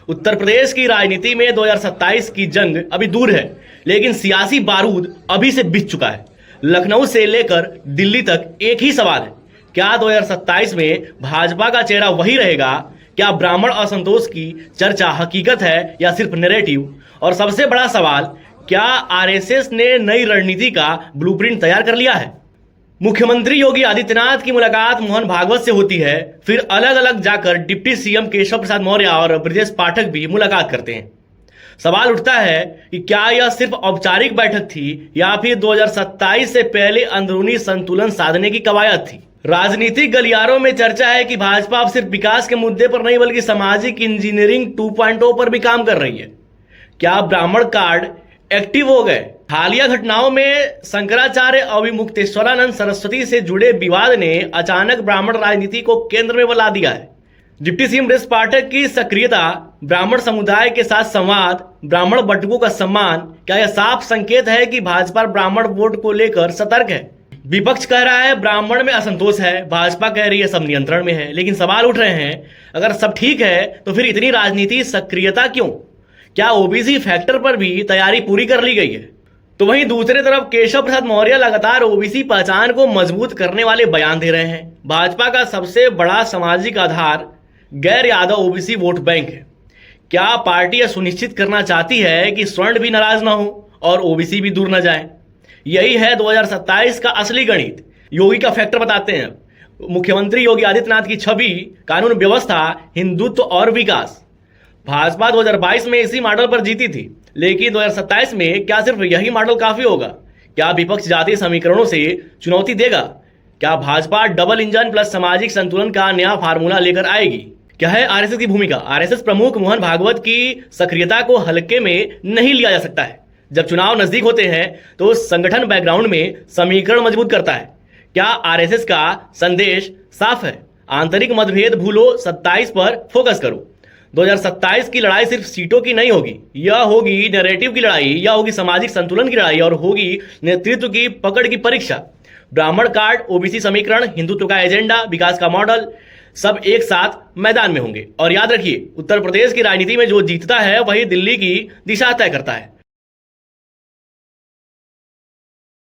उत्तर प्रदेश की राजनीति में 2027 की जंग अभी दूर है, लेकिन सियासी बारूद अभी से बिछ चुका है। लखनऊ से लेकर दिल्ली तक एक ही सवाल है, क्या 2027 में भाजपा का चेहरा वही रहेगा? क्या ब्राह्मण असंतोष की चर्चा हकीकत है या सिर्फ नैरेटिव? और सबसे बड़ा सवाल, क्या आरएसएस ने नई रणनीति का ब्लूप्रिंट तैयार कर लिया है? मुख्यमंत्री योगी आदित्यनाथ की मुलाकात मोहन भागवत से होती है, फिर अलग अलग जाकर डिप्टी सीएम केशव प्रसाद मौर्य और ब्रजेश पाठक भी मुलाकात करते हैं। सवाल उठता है कि क्या यह सिर्फ औपचारिक बैठक थी या फिर 2027 से पहले अंदरूनी संतुलन साधने की कवायद थी। राजनीतिक गलियारों में चर्चा है कि भाजपा अब सिर्फ विकास के मुद्दे पर नहीं बल्कि सामाजिक इंजीनियरिंग 2.0 पर भी काम कर रही है। क्या ब्राह्मण कार्ड एक्टिव हो गए? हालिया घटनाओं में शंकराचार्य अभिमुक्तेश्वरानंद सरस्वती से जुड़े विवाद ने अचानक ब्राह्मण राजनीति को केंद्र में बुला दिया है। डिप्टी सीएम ब्रजेश पाठक की सक्रियता, ब्राह्मण समुदाय के साथ संवाद, ब्राह्मण बटुकों का सम्मान, क्या यह साफ संकेत है कि भाजपा ब्राह्मण वोट को लेकर सतर्क है? विपक्ष कह रहा है ब्राह्मण में असंतोष है, भाजपा कह रही है सब नियंत्रण में है। लेकिन सवाल उठ रहे हैं, अगर सब ठीक है तो फिर इतनी राजनीति सक्रियता क्यों? क्या ओबीसी फैक्टर पर भी तैयारी पूरी कर ली गई है? तो वहीं दूसरी तरफ केशव प्रसाद मौर्य लगातार ओबीसी पहचान को मजबूत करने वाले बयान दे रहे हैं। भाजपा का सबसे बड़ा सामाजिक आधार गैर यादव ओबीसी वोट बैंक है। क्या पार्टी यह सुनिश्चित करना चाहती है कि स्वर्ण भी नाराज ना हो और ओबीसी भी दूर न जाए? यही है 2027 का असली गणित। योगी का फैक्टर बताते हैं। मुख्यमंत्री योगी आदित्यनाथ की छवि, कानून व्यवस्था, हिंदुत्व और विकास। भाजपा 2022 में इसी मॉडल पर जीती थी, लेकिन 2027 में क्या सिर्फ यही मॉडल काफी होगा? क्या विपक्ष जातीय समीकरणों से चुनौती देगा? क्या भाजपा डबल इंजन प्लस सामाजिक संतुलन का नया फार्मूला लेकर आएगी? क्या है आरएसएस की भूमिका? आरएसएस प्रमुख मोहन भागवत की सक्रियता को हल्के में नहीं लिया जा सकता है। जब चुनाव नजदीक होते हैं तो संगठन बैकग्राउंड में समीकरण मजबूत करता है। क्या आरएसएस का संदेश साफ है? आंतरिक मतभेद भूलो, 27 पर फोकस करो। 2027 की लड़ाई सिर्फ सीटों की नहीं होगी, यह होगी नैरेटिव की लड़ाई, यह होगी सामाजिक संतुलन की लड़ाई और होगी नेतृत्व की पकड़ की परीक्षा। ब्राह्मण कार्ड, ओबीसी समीकरण, हिंदुत्व का एजेंडा, विकास का मॉडल, सब एक साथ मैदान में होंगे। और याद रखिए, उत्तर प्रदेश की राजनीति में जो जीतता है वही दिल्ली की दिशा तय करता है।